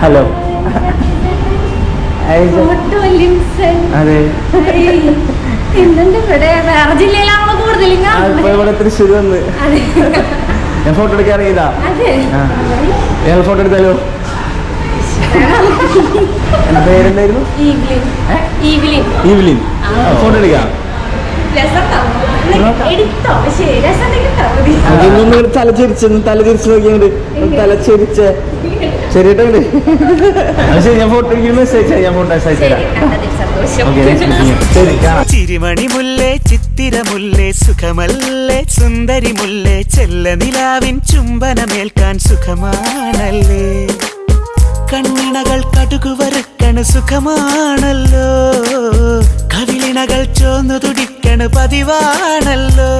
Hello. അതെ, ഇവിടെ തൃശ്ശൂർ വന്ന് ഞാൻ ഫോട്ടോ എടുക്കാൻ ഇറങ്ങിയതാ. ഞാൻ ഫോട്ടോ എടുത്താലോ? എന്റെ പേരെന്തായിരുന്നു? ഈവ്ലിൻ. ഫോട്ടോ എടുക്കാം. അതൊന്നും തല തിരിച്ച് നോക്കിയുണ്ട്. തല ചെരിച്ച ശരിയായിട്ടുണ്ട്. അത് ശരി, ഞാൻ ഫോട്ടോ മെസ്സേജ് ചെയ്യാം. ഫോട്ടോ മെസ്സേജ് തരാം. ചിരിമണി മുല്ലേ, ചിത്തിരമുല്ലേ, സുഖമല്ലേ സുന്ദരി മുല്ലേ, ചെല്ല നിലാവിൻ ചുംബനമേൽക്കാൻ സുഖമാണല്ലേ, കണ്ണിണകൾ കടുകു വറുക്കണ് സുഖമാണല്ലോ, കവിളിണകൾ ചോന്നു തുടിക്കണ് പതിവാണല്ലോ.